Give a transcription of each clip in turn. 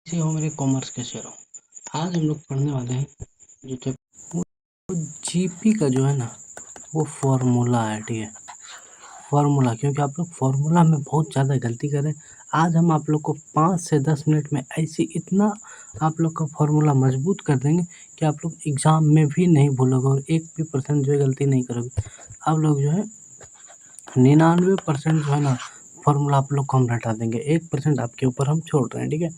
कैसे हो मेरे कॉमर्स के शेयरों। आज हम लोग पढ़ने वाले हैं जो जीपी का जो है ना वो फॉर्मूला है। ठीक है, फॉर्मूला, क्योंकि आप लोग फॉर्मूला में बहुत ज़्यादा गलती करें। आज हम आप लोग को 5 से 10 मिनट में ऐसी इतना आप लोग का फॉर्मूला मजबूत कर देंगे कि आप लोग एग्ज़ाम में भी नहीं भूलोगे और 1% जो है गलती नहीं करोगे। आप लोग जो है 99% जो है ना फॉर्मूला आप लोग को हम रटा देंगे। 1% आपके ऊपर हम छोड़ रहे हैं। ठीक है,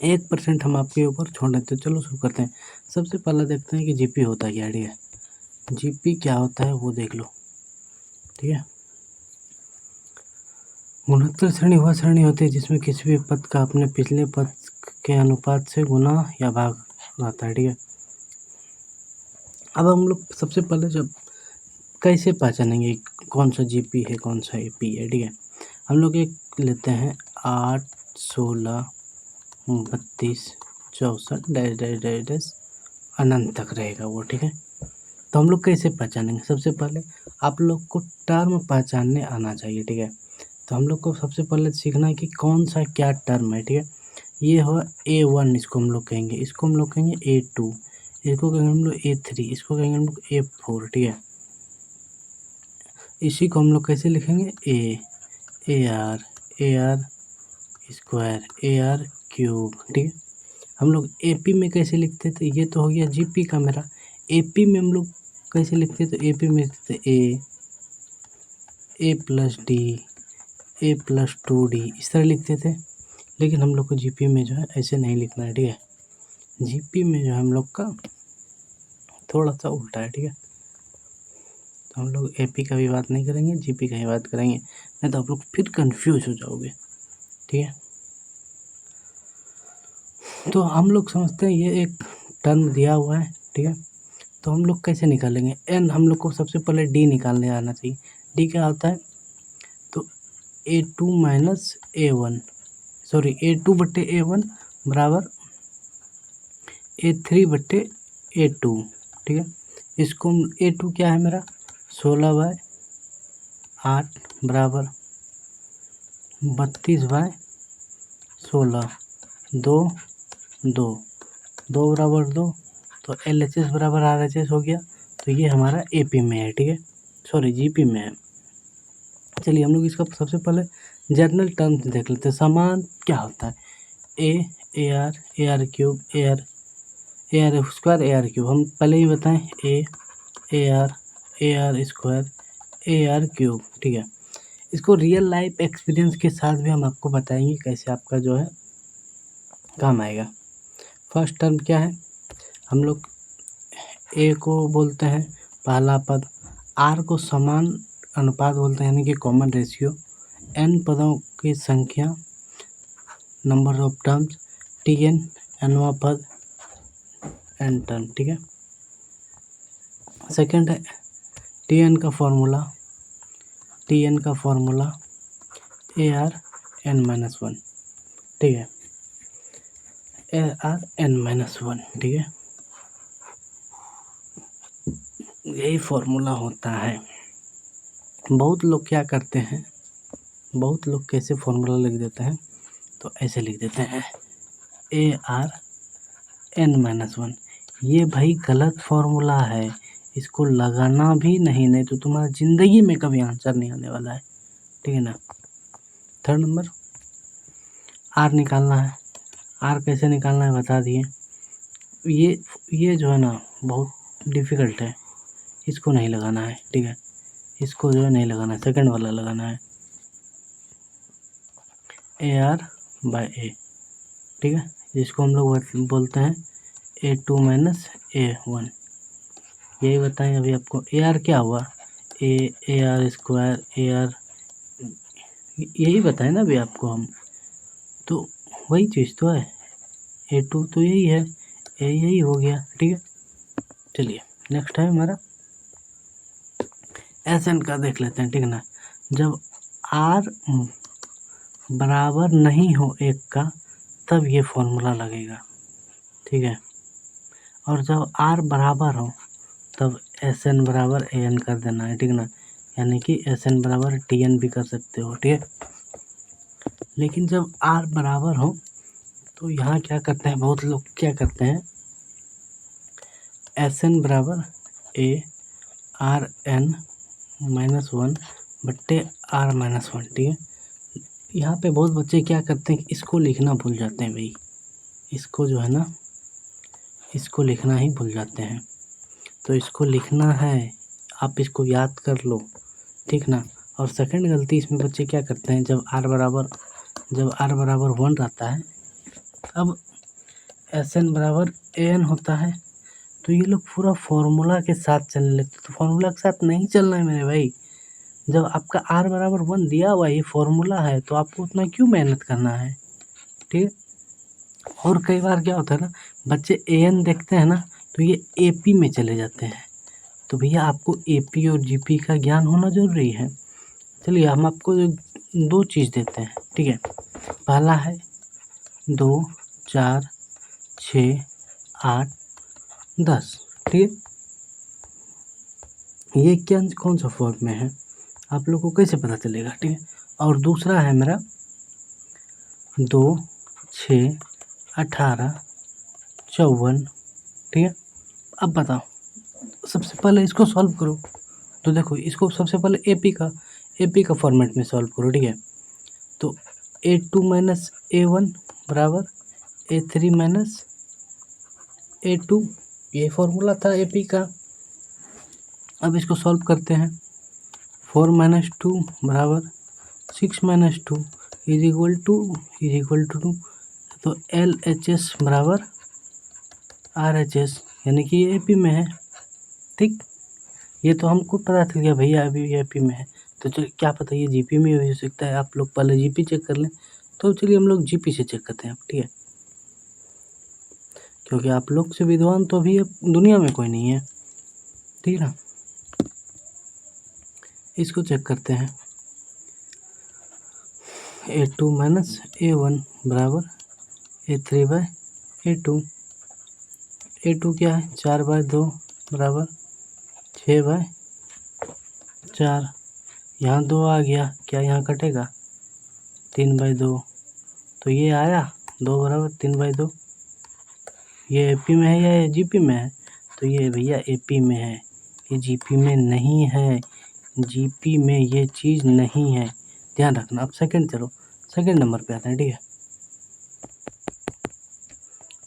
1% हम आपके ऊपर छोड़ देते हैं। चलो शुरू करते हैं। सबसे पहले देखते हैं कि जीपी होता क्या है। ठीक है, जीपी क्या होता है वो देख लो। ठीक है, गुणोत्तर श्रेणी वह श्रेणी होती है जिसमें किसी भी पद का अपने पिछले पद के अनुपात से गुना या भाग रहता है। ठीक है, अब हम लोग सबसे पहले जब कैसे पहचानेंगे कौन सा जीपी है कौन सा एपी है। ठीक है, हम लोग एक लेते हैं 8, 16, 32, 64 डैश डैश डैश डैश अनंत तक रहेगा वो। ठीक है, तो हम लोग कैसे पहचानेंगे? सबसे पहले आप लोग को टर्म पहचानने आना चाहिए। ठीक है, तो हम लोग को सबसे पहले सीखना है कि कौन सा क्या टर्म है। ठीक है, ये हो A1, इसको हम लोग कहेंगे, इसको हम लोग कहेंगे A2, इसको कहेंगे हम लोग A3, इसको कहेंगे हम लोग A4। ठीक है, इसी को हम लोग कैसे लिखेंगे? AR square AR cube. ठीक है, हम लोग AP में कैसे लिखते थे? ये तो हो गया जीपी का मेरा। AP में हम लोग कैसे लिखते थे? तो AP में लिखते थे A प्लस D, A+2D, इस तरह लिखते थे। लेकिन हम लोग को जीपी में जो है ऐसे नहीं लिखना है। ठीक है, जीपी में जो है हम लोग का थोड़ा सा उल्टा है। ठीक है, तो हम लोग एपी का भी बात नहीं करेंगे, जीपी का ही बात करेंगे, नहीं तो आप लोग फिर कंफ्यूज हो जाओगे। ठीक है, तो हम लोग समझते हैं ये एक टर्म दिया हुआ है। ठीक है, तो हम लोग कैसे निकालेंगे? एन हम लोग को सबसे पहले डी निकालने आना चाहिए। डी क्या होता है? तो A2 minus A1, sorry A2/A1 बराबर A3/A2। ठीक है, इसको A2 क्या है मेरा? 16/8 बराबर 32/16, 2 2 2 बराबर 2, तो LHS बराबर RHS हो गया। तो ये हमारा AP में है। ठीक है, सॉरी जीपी में है। चलिए हम लोग इसका सबसे पहले जनरल टर्म्स देख लेते हैं। समान क्या होता है? AR cube AR square AR cube. हम पहले ही बताएं AR स्क्वायर AR क्यूब। ठीक है, इसको रियल लाइफ एक्सपीरियंस के साथ भी हम आपको बताएंगे कैसे आपका जो है काम आएगा। फर्स्ट टर्म क्या है? हम लोग A को बोलते हैं पहला पद, R को समान अनुपात बोलते हैं यानी कि कॉमन रेशियो, N पदों की संख्या नंबर ऑफ टर्म्स, TN nवां पद, N टर्म। ठीक है, सेकेंड है TN का फॉर्मूला AR n-1। ठीक है, AR n-1। ठीक है, यही फॉर्मूला होता है। बहुत लोग क्या करते हैं, बहुत लोग कैसे फॉर्मूला लिख देते हैं? तो ऐसे लिख देते हैं AR n-1। ये भाई गलत फॉर्मूला है, इसको लगाना भी नहीं तो तुम्हारा ज़िंदगी में कभी आंसर नहीं आने वाला है। ठीक है ना। थर्ड नंबर R निकालना है। R कैसे निकालना है बता दिए। ये जो है ना बहुत डिफ़िकल्ट है, इसको नहीं लगाना है। ठीक है, इसको जो है नहीं लगाना है, सेकंड वाला लगाना है AR/A। ठीक है, जिसको हम लोग बोलते हैं A2 माइनस A1। यही बताएं अभी आपको। AR क्या हुआ? AR स्क्वायर AR, यही बताएं ना अभी आपको हम, तो वही चीज़ तो है। A2 तो यही है, यही हो गया। ठीक है, चलिए नेक्स्ट है हमारा SN का देख लेते हैं। ठीक है ना, जब R बराबर नहीं हो 1 का तब ये फॉर्मूला लगेगा। ठीक है, और जब R बराबर हो तब SN बराबर AN कर देना है। ठीक है ना, यानी कि SN बराबर TN भी कर सकते हो। ठीक है, लेकिन जब R बराबर हो तो यहाँ क्या करते हैं, बहुत लोग क्या करते हैं, SN बराबर ARN -1 बट्टे R -1, ठीक है। यहाँ पे बहुत बच्चे क्या करते हैं, इसको लिखना भूल जाते हैं भाई, इसको जो है ना, इसको लिखना ही भूल जाते हैं। तो इसको लिखना है, आप इसको याद कर लो, ठीक ना। और सेकंड गलती इसमें बच्चे क्या करते हैं, जब R बराबर 1 रहता है, अब SN बराबर AN होता है, तो ये लोग पूरा फॉर्मूला के साथ चलने लगते। तो फॉर्मूला के साथ नहीं चलना है मेरे भाई। जब आपका R बराबर 1 दिया हुआ ये फॉर्मूला है, तो आपको उतना क्यों मेहनत करना है, ठीक है। और कई बार क्या होता है ना, बच्चे AN देखते हैं ना, तो ये AP में चले जाते हैं। तो भैया आपको AP और GP का ज्ञान होना ज़रूरी है। चलिए हम आपको 2 चीज़ देते हैं, ठीक है। पहला है 2, 4, 6, 8, 10, ठीक है। ये क्या कौन सा फॉर्म में है, आप लोग को कैसे पता चलेगा, ठीक है। और दूसरा है मेरा 2, 6, 18, 54, ठीक है। अब बताओ, सबसे पहले इसको सॉल्व करो। तो देखो, इसको सबसे पहले AP का फॉर्मेट में सॉल्व करो, ठीक है। तो A2 माइनस A1 बराबर A3 माइनस A2, ये फॉर्मूला था AP का। अब इसको सॉल्व करते हैं। 4 माइनस 2 बराबर 6 माइनस 2 इज इक्वल टू 2। तो LHS बराबर RHS, यानी कि ये AP में है, ठीक। ये तो हमको पता चल गया भैया, अभी ये AP में है। तो चलिए, क्या पता ये GP में भी हो सकता है, आप लोग पहले GP चेक कर लें। तो चलिए हम लोग GP से चेक करते हैं, ठीक है। क्योंकि आप लोग से विद्वान तो अभी दुनिया में कोई नहीं है, ठीक है ना। इसको चेक करते हैं। A2 माइनस A1 बराबर A3 बाय A2। A2 क्या है, 4/2 बराबर 6/4। यहाँ 2 आ गया, क्या यहाँ कटेगा, 3/2। तो ये आया 2 बराबर 3/2। ये AP में है या ये GP में है, तो ये भैया AP में है, ये GP में नहीं है। GP में ये चीज़ नहीं है, ध्यान रखना। अब चलो सेकंड नंबर पे आते हैं, ठीक है।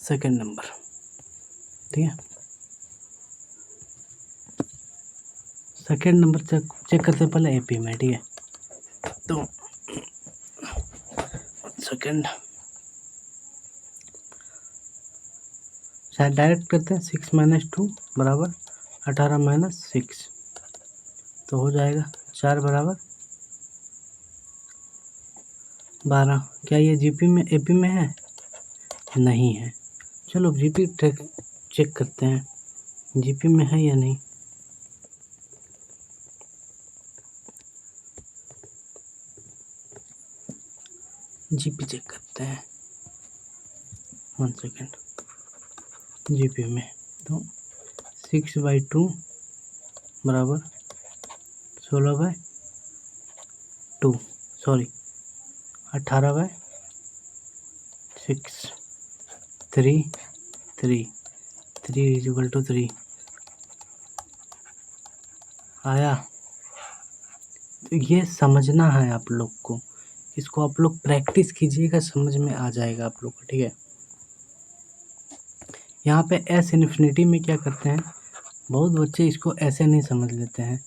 सेकंड नंबर, ठीक है। सेकंड नंबर चेक करते हैं पहले AP में, ठीक है। तो सेकंड शायद डायरेक्ट करते हैं। 6 माइनस 2 बराबर 18 माइनस 6, तो हो जाएगा 4 बराबर 12। क्या ये GP में AP में है, नहीं है। चलो GP चेक करते हैं, GP में है या नहीं। GP चेक करते हैं, 1 सेकेंड। GP में तो 6/2 बराबर 16/2, सॉरी 18/6, 3 इज इक्वल टू 3 आया। तो ये समझना है आप लोग को, इसको आप लोग प्रैक्टिस कीजिएगा, समझ में आ जाएगा आप लोग को, ठीक है। यहाँ पे S इन्फिनिटी में क्या करते हैं, बहुत बच्चे इसको ऐसे नहीं समझ लेते हैं।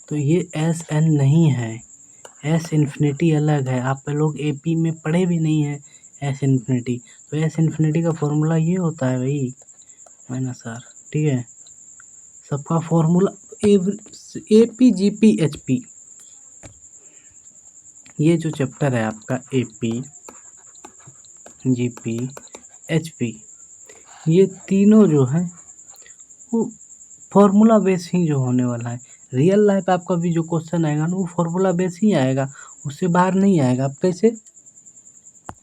तो ये SN नहीं है, S इन्फिनिटी अलग है। आप लोग AP में पढ़े भी नहीं है S इन्फिनिटी। तो S इन्फिनिटी का फॉर्मूला ये होता है भाई, -R, ठीक है। सबका फॉर्मूला AP GP HP, ये जो चैप्टर है आपका AP GP HP, ये तीनों जो हैं वो फॉर्मूला बेस ही जो होने वाला है। रियल लाइफ आपका भी जो क्वेश्चन आएगा ना, वो फॉर्मूला बेस ही आएगा, उससे बाहर नहीं आएगा। आप कैसे,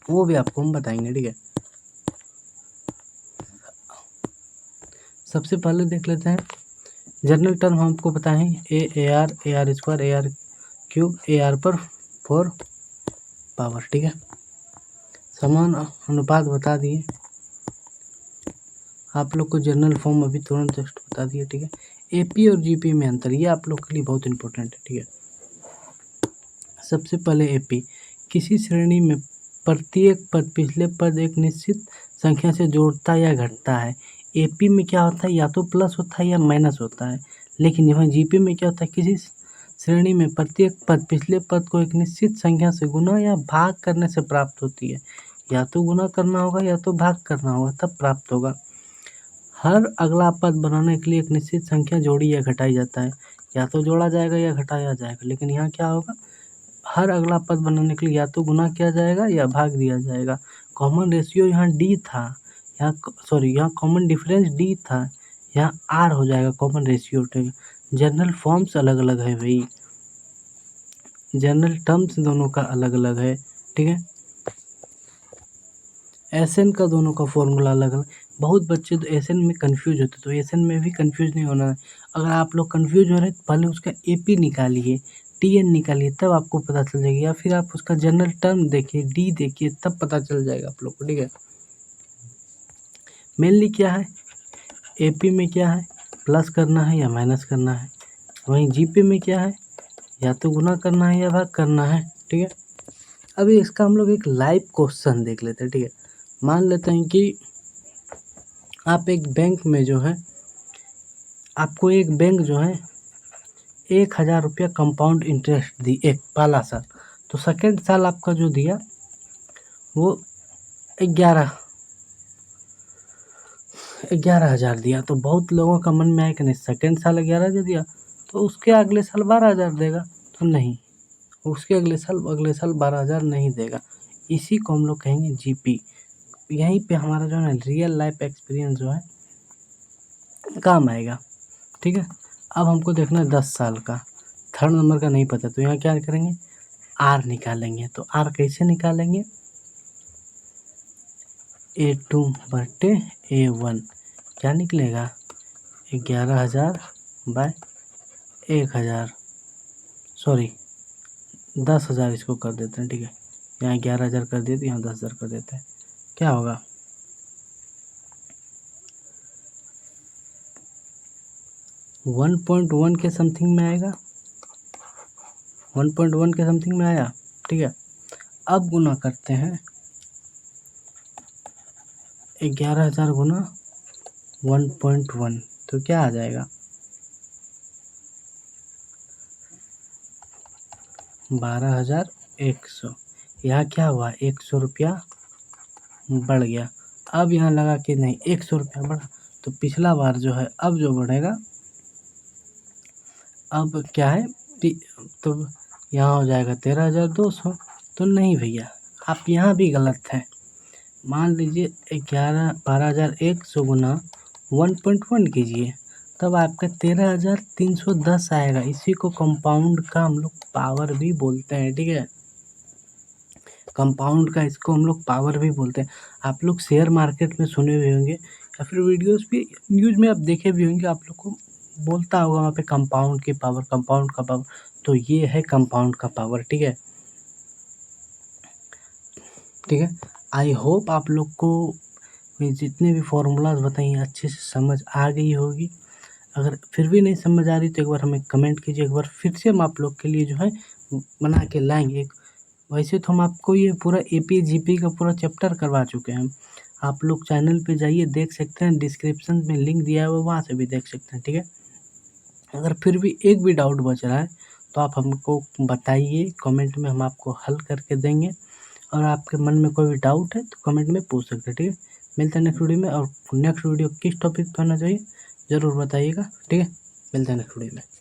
वो भी आपको हम बताएंगे, ठीक है। सबसे पहले देख लेते हैं जनरल टर्म, हमको पता है AR AR² AR³ AR पर 4 पावर, ठीक है। समान अनुपात बता दिए आप लोग को, जनरल फॉर्म अभी तुरंत जस्ट बता दिए, ठीक है। एपी और जीपी में अंतर, ये आप लोग के लिए बहुत इंपॉर्टेंट है, ठीक है। सबसे पहले एपी, किसी श्रेणी में प्रत्येक पद पिछले पद एक निश्चित संख्या से जोड़ता या घटता है। एपी में क्या होता है, या तो प्लस होता है या माइनस होता है। लेकिन यहाँ जीपी में क्या होता है, किसी श्रेणी में प्रत्येक पद पिछले पद को एक निश्चित संख्या से गुना या भाग करने से प्राप्त होती है। या तो गुना करना होगा या तो भाग करना होगा, तब प्राप्त होगा। हर अगला पद बनाने के लिए एक निश्चित संख्या जोड़ी या घटाई जाता है। या तो जोड़ा जाएगा या घटाया जाएगा। लेकिन यहाँ क्या होगा, हर अगला पद बनाने के लिए या तो गुना किया जाएगा या भाग दिया जाएगा। कॉमन रेशियो यहाँ डी था, यहाँ कॉमन डिफरेंस डी था, यहाँ आर हो जाएगा कॉमन रेशियो, ठीक है। जनरल फॉर्म्स अलग अलग है भाई, जनरल टर्म्स दोनों का अलग अलग है, ठीक है। एसएन का दोनों का फॉर्मूला अलग अलग। बहुत बच्चे तो एसएन में कंफ्यूज होते, तो एसएन में भी कंफ्यूज नहीं होना है। अगर आप लोग कंफ्यूज हो रहे हैं तो पहले उसका एपी निकालिए, टीएन निकालिए, तब आपको पता चल जाएगा। या फिर आप उसका जनरल टर्म देखिए, डी देखिए, तब पता चल जाएगा आप लोग को, ठीक है। मेनली क्या है, एपी में क्या है, प्लस करना है या माइनस करना है। वहीं जीपी में क्या है, या तो गुना करना है या भाग करना है, ठीक है। अभी इसका हम लोग एक लाइव क्वेश्चन देख लेते हैं, ठीक है। मान लेते हैं कि आप एक बैंक में जो है, आपको एक बैंक जो है 1000 रुपया कंपाउंड इंटरेस्ट दी एक पहला साल, तो सेकेंड साल आपका जो दिया वो 11,000 दिया। तो बहुत लोगों का मन में आया कि नहीं, सेकेंड साल 11,000 दिया तो उसके अगले साल 12,000 देगा, तो नहीं, उसके अगले साल 12,000 नहीं देगा। इसी को हम लोग कहेंगे जीपी। यहीं पे हमारा जो है रियल लाइफ एक्सपीरियंस जो है काम आएगा, ठीक है। अब हमको देखना है 10 साल का, थर्ड नंबर का नहीं पता, तो यहाँ क्या करेंगे, आर निकालेंगे। तो आर कैसे निकालेंगे, A2 बटे A1 क्या निकलेगा, 11,000 बाय 1,000, सॉरी 10,000 इसको कर देते हैं, ठीक है। यहाँ 11,000 कर देते, यहाँ 10,000 कर देते हैं, क्या होगा 1.1 के समथिंग में आएगा, 1.1 के समथिंग में आया, ठीक है। अब गुना करते हैं 11,000 गुना 1.1, तो क्या आ जाएगा 12,100। यहाँ क्या हुआ, 100 रुपया बढ़ गया। अब यहाँ लगा कि नहीं 100 रुपया बढ़ा, तो पिछला बार जो है अब जो बढ़ेगा, अब क्या है, तो यहाँ हो जाएगा 13,200। तो नहीं भैया, आप यहाँ भी गलत हैं। मान लीजिए 12,100 गुना 1.1 कीजिए, तब आपका 13,310 आएगा। इसी को कंपाउंड का हम लोग पावर भी बोलते हैं, ठीक है। कंपाउंड का इसको हम लोग पावर भी बोलते हैं। आप लोग शेयर मार्केट में सुने हुए होंगे या फिर वीडियोस भी, न्यूज़ में आप देखे भी होंगे, आप लोग को बोलता होगा वहाँ पे कंपाउंड की पावर, कंपाउंड का पावर। तो ये है कंपाउंड का पावर, ठीक है, ठीक है। आई होप आप लोग को ये जितने भी फॉर्मूलाज बताइए अच्छे से समझ आ गई होगी। अगर फिर भी नहीं समझ आ रही तो एक बार हमें कमेंट कीजिए, एक बार फिर से हम आप लोग के लिए जो है बना के लाएंगे। वैसे तो हम आपको ये पूरा एपी जीपी का पूरा चैप्टर करवा चुके हैं। आप लोग चैनल पे जाइए, देख सकते हैं, डिस्क्रिप्शन में लिंक दिया हुआ है, वहाँ से भी देख सकते हैं, ठीक है। अगर फिर भी एक भी डाउट बच रहा है तो आप हमको बताइए कमेंट में, हम आपको हल करके देंगे। और आपके मन में कोई भी डाउट है तो कमेंट में पूछ सकते हैं, ठीक है। मिलते हैं नेक्स्ट वीडियो में, और नेक्स्ट वीडियो किस टॉपिक पर होना चाहिए ज़रूर बताइएगा, ठीक है। मिलते हैं नेक्स्ट वीडियो में।